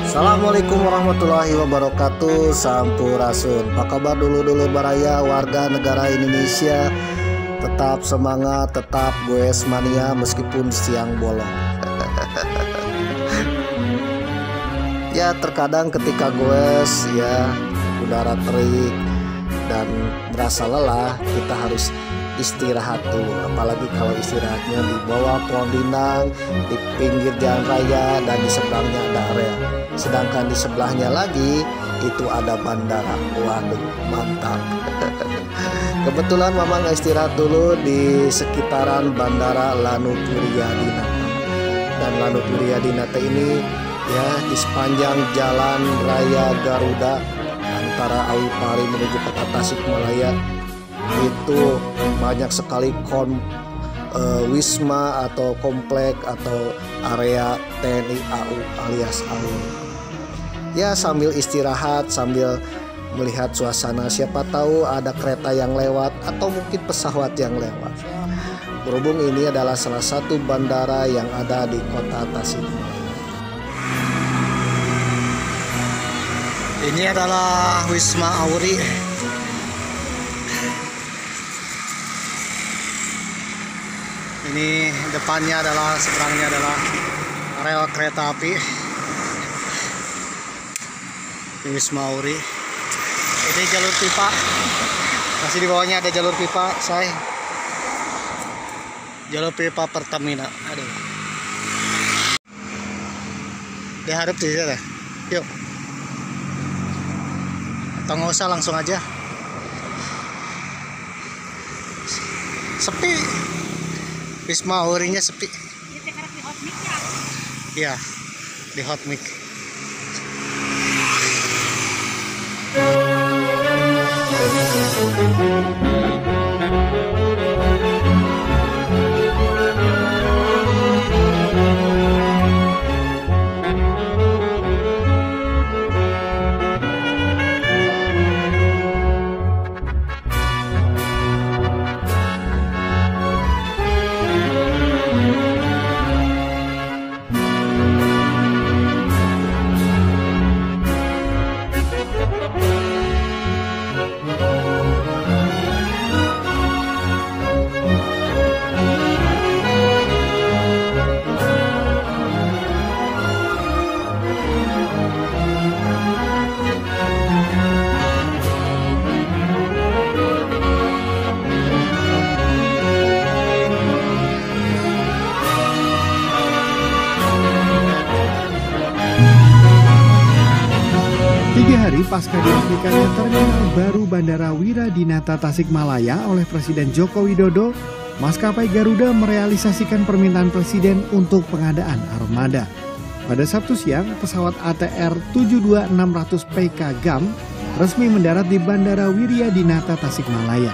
Assalamualaikum warahmatullahi wabarakatuh. Sampurasun. Apa kabar dulu-dulu baraya warga negara Indonesia? Tetap semangat, tetap goes mania meskipun siang bolong. Ya terkadang ketika goes ya udara terik dan berasa lelah, kita harus istirahat dulu. Apalagi kalau istirahatnya di bawah pohon rindang, di pinggir jalan raya, dan di seberangnya ada area. Sedangkan di sebelahnya lagi itu ada bandara. Waduh, mantap. Kebetulan Mamang istirahat dulu di sekitaran Bandara Lanut Wiryadinata. Dan Lanut Wiryadinata ini ya di sepanjang jalan raya Garuda antara Awi Pari menuju kota Tasikmalaya itu banyak sekali wisma atau komplek atau area TNI AU alias AU. Ya sambil istirahat, sambil melihat suasana, siapa tahu ada kereta yang lewat atau mungkin pesawat yang lewat. Berhubung ini adalah salah satu bandara yang ada di kota Tasikmalaya. Ini adalah Wisma Auri. Ini depannya adalah, seberangnya adalah rel kereta api. Ini Wisma Auri. Ini jalur pipa. Masih di bawahnya ada jalur pipa, say. Jalur pipa Pertamina. Aduh. Diharap di sini. Yuk. Atau nggak usah, langsung aja. Sepi. Wisma Aurinya sepi. Iya, di hot mic. Hari pasca diresmikannya terminal baru Bandara Wiryadinata Tasikmalaya oleh Presiden Joko Widodo, maskapai Garuda merealisasikan permintaan Presiden untuk pengadaan armada. Pada Sabtu siang, pesawat ATR 72600 PK-GAM resmi mendarat di Bandara Wiryadinata Tasikmalaya.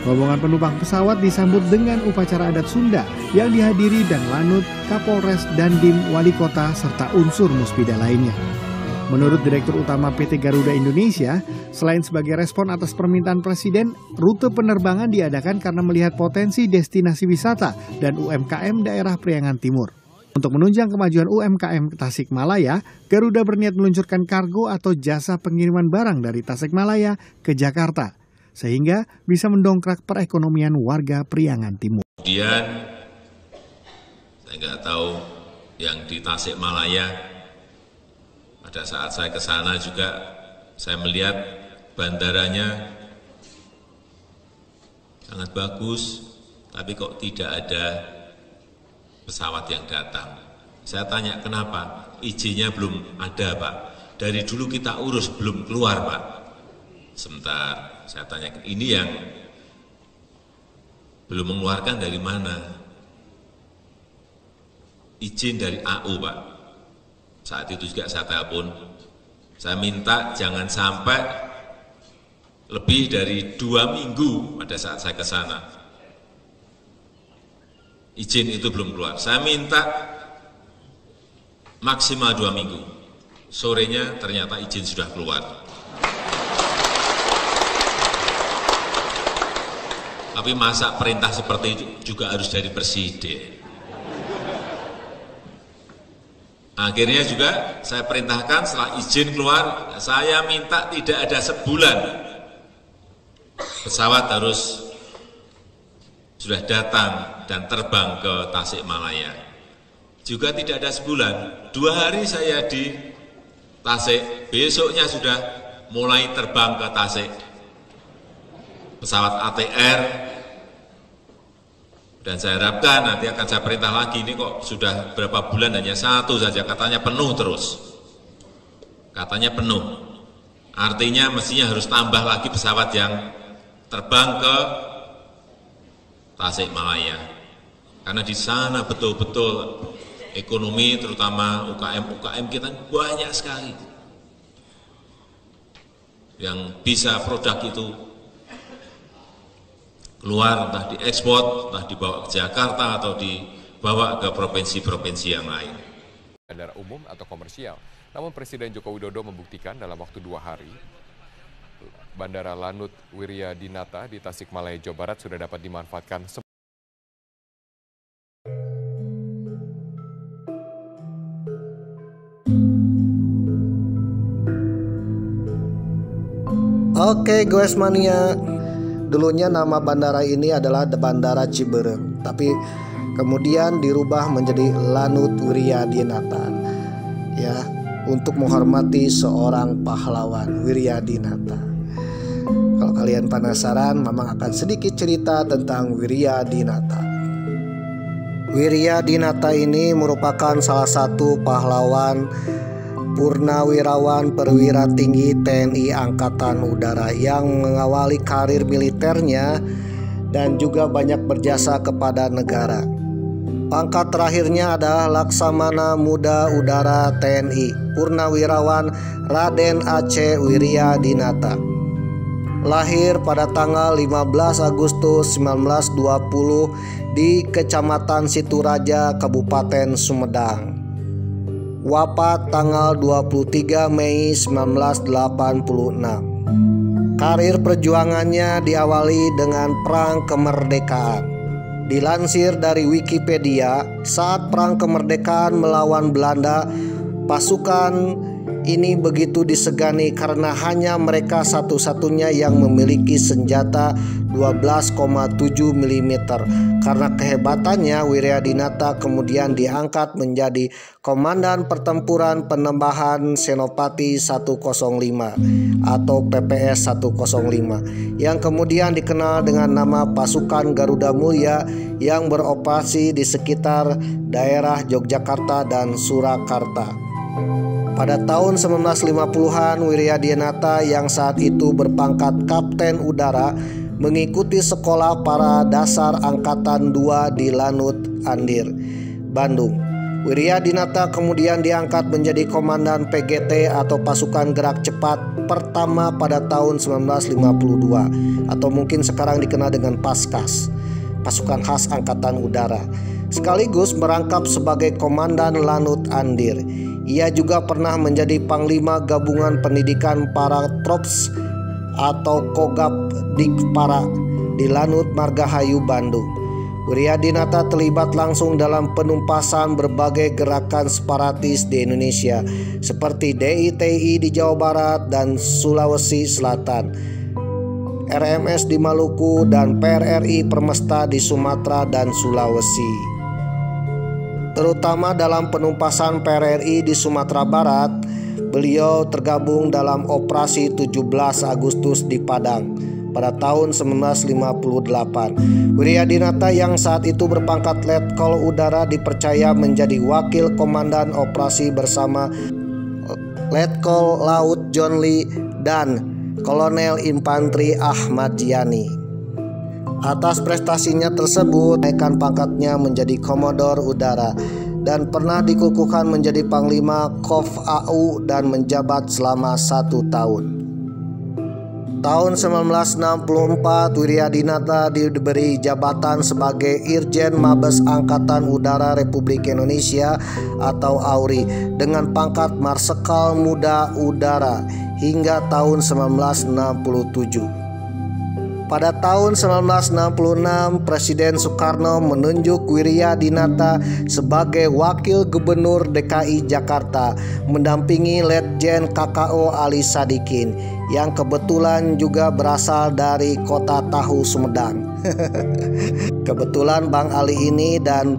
Rombongan penumpang pesawat disambut dengan upacara adat Sunda yang dihadiri dan Lanut, Kapolres, Dandim, Wali Kota, serta unsur muspida lainnya. Menurut Direktur Utama PT Garuda Indonesia, selain sebagai respon atas permintaan Presiden, rute penerbangan diadakan karena melihat potensi destinasi wisata dan UMKM daerah Priangan Timur. Untuk menunjang kemajuan UMKM Tasikmalaya, Garuda berniat meluncurkan kargo atau jasa pengiriman barang dari Tasikmalaya ke Jakarta, sehingga bisa mendongkrak perekonomian warga Priangan Timur. Kemudian, saya nggak tahu yang di Tasikmalaya. Pada saat saya ke sana juga, saya melihat bandaranya sangat bagus, tapi kok tidak ada pesawat yang datang. Saya tanya kenapa? Izinnya belum ada, Pak. Dari dulu kita urus, belum keluar, Pak. Sebentar, saya tanya, ini yang belum mengeluarkan dari mana? Izin dari AU, Pak. Saat itu juga saya telepon, saya minta jangan sampai lebih dari 2 minggu pada saat saya ke sana. Izin itu belum keluar. Saya minta maksimal 2 minggu. Sorenya ternyata izin sudah keluar. Tapi masa perintah seperti itu juga harus dari presiden. Akhirnya juga saya perintahkan setelah izin keluar, saya minta tidak ada sebulan pesawat harus sudah datang dan terbang ke Tasikmalaya. Juga tidak ada sebulan, 2 hari saya di Tasik, besoknya sudah mulai terbang ke Tasik. Pesawat ATR, dan saya harapkan nanti akan saya perintah lagi, ini kok sudah berapa bulan hanya 1 saja, katanya penuh terus. Katanya penuh. Artinya mestinya harus tambah lagi pesawat yang terbang ke Tasikmalaya. Karena di sana betul-betul ekonomi, terutama UKM kita banyak sekali yang bisa produk itu keluar, entah diekspor, entah dibawa ke Jakarta atau dibawa ke provinsi-provinsi yang lain. Bandara umum atau komersial. Namun Presiden Joko Widodo membuktikan dalam waktu 2 hari, Bandara Lanut Wiryadinata di Tasikmalaya, Jawa Barat sudah dapat dimanfaatkan. Oke, Goes Mania. Dulunya nama bandara ini adalah Bandara Ciberem, tapi kemudian dirubah menjadi Lanut Wiryadinata, ya, untuk menghormati seorang pahlawan, Wiryadinata. Kalau kalian penasaran, Mamang akan sedikit cerita tentang Wiryadinata. Wiryadinata ini merupakan salah satu pahlawan purnawirawan perwira tinggi TNI Angkatan Udara yang mengawali karir militernya dan juga banyak berjasa kepada negara. Pangkat terakhirnya adalah Laksamana Muda Udara TNI Purnawirawan Raden Aceh Wiryadinata. Lahir pada tanggal 15 Agustus 1920 di Kecamatan Situraja, Kabupaten Sumedang. Wafat tanggal 23 Mei 1986. Karir perjuangannya diawali dengan Perang Kemerdekaan. Dilansir dari Wikipedia, saat Perang Kemerdekaan melawan Belanda, pasukan ini begitu disegani karena hanya mereka satu-satunya yang memiliki senjata 12,7 mm. Karena kehebatannya, Wiryadinata kemudian diangkat menjadi Komandan Pertempuran Penembahan Senopati 105 atau PPS 105 yang kemudian dikenal dengan nama Pasukan Garuda Mulia yang beroperasi di sekitar daerah Yogyakarta dan Surakarta. Pada tahun 1950-an, Wiryadinata yang saat itu berpangkat Kapten Udara mengikuti sekolah para dasar Angkatan 2 di Lanut Andir, Bandung. Wiryadinata kemudian diangkat menjadi Komandan PGT atau Pasukan Gerak Cepat pertama pada tahun 1952 atau mungkin sekarang dikenal dengan Paskas, Pasukan Khas Angkatan Udara. Sekaligus merangkap sebagai Komandan Lanut Andir. Ia juga pernah menjadi Panglima Gabungan Pendidikan Para Trops atau Kogab Dikpara di Lanut Margahayu, Bandung. Wiryadinata terlibat langsung dalam penumpasan berbagai gerakan separatis di Indonesia seperti DITI di Jawa Barat dan Sulawesi Selatan, RMS di Maluku, dan PRRI Permesta di Sumatera dan Sulawesi. Terutama dalam penumpasan PRRI di Sumatera Barat, beliau tergabung dalam operasi 17 Agustus di Padang pada tahun 1958. Wiryadinata yang saat itu berpangkat Letkol Udara dipercaya menjadi wakil komandan operasi bersama Letkol Laut John Lee dan Kolonel Infanteri Ahmad Yani. Atas prestasinya tersebut, naikkan pangkatnya menjadi Komodor Udara dan pernah dikukuhkan menjadi Panglima KOF AU dan menjabat selama 1 tahun. Tahun 1964, Wiryadinata diberi jabatan sebagai Irjen Mabes Angkatan Udara Republik Indonesia atau AURI dengan pangkat Marsekal Muda Udara hingga tahun 1967. Pada tahun 1966, Presiden Soekarno menunjuk Wiryadinata sebagai Wakil Gubernur DKI Jakarta, mendampingi Letjen KKO Ali Sadikin yang kebetulan juga berasal dari kota Tahu, Sumedang. Kebetulan Bang Ali ini dan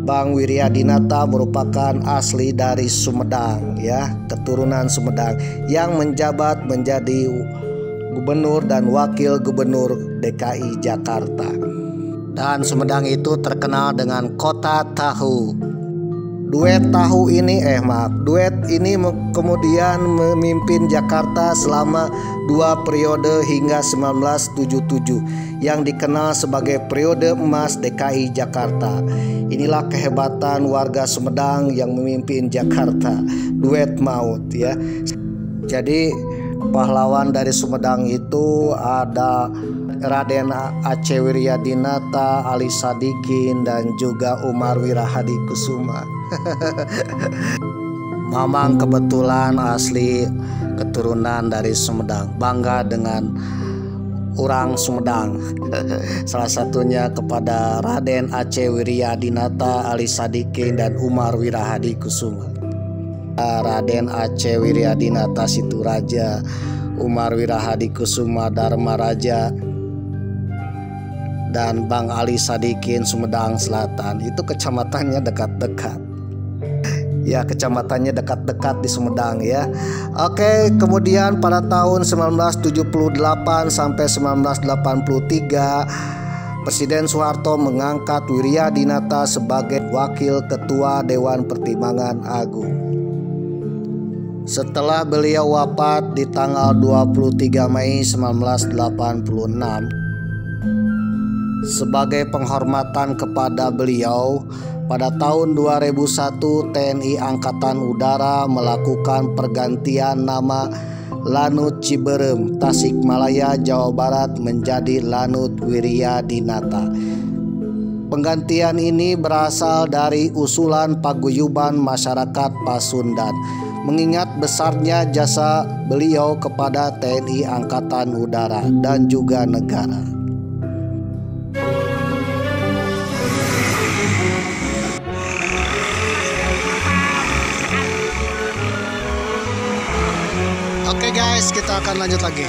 Bang Wiryadinata merupakan asli dari Sumedang, ya, keturunan Sumedang yang menjabat menjadi Gubernur dan Wakil Gubernur DKI Jakarta. Dan Sumedang itu terkenal dengan kota tahu. Duet ini kemudian memimpin Jakarta selama 2 periode hingga 1977 yang dikenal sebagai periode emas DKI Jakarta. Inilah kehebatan warga Sumedang yang memimpin Jakarta, duet maut, ya. Jadi pahlawan dari Sumedang itu ada Raden Aceh Wiryadinata, Ali Sadikin, dan juga Umar Wirahadikusuma. Mamang kebetulan asli keturunan dari Sumedang, bangga dengan orang Sumedang. Salah satunya kepada Raden Aceh Wiryadinata, Ali Sadikin, dan Umar Wirahadikusuma. Raden Aceh Wiryadinata Situraja, Umar Wirahadikusuma Dharma Raja, dan Bang Ali Sadikin Sumedang Selatan. Itu kecamatannya dekat-dekat. Ya, kecamatannya dekat-dekat di Sumedang, ya. Oke, kemudian pada tahun 1978 sampai 1983 Presiden Soeharto mengangkat Wiryadinata sebagai Wakil Ketua Dewan Pertimbangan Agung. Setelah beliau wafat di tanggal 23 Mei 1986, sebagai penghormatan kepada beliau, pada tahun 2001 TNI Angkatan Udara melakukan pergantian nama Lanut Ciberem, Tasikmalaya, Jawa Barat menjadi Lanut Wiryadinata. Penggantian ini berasal dari usulan paguyuban masyarakat Pasundan, mengingat besarnya jasa beliau kepada TNI Angkatan Udara dan juga negara. Oke guys, kita akan lanjut lagi.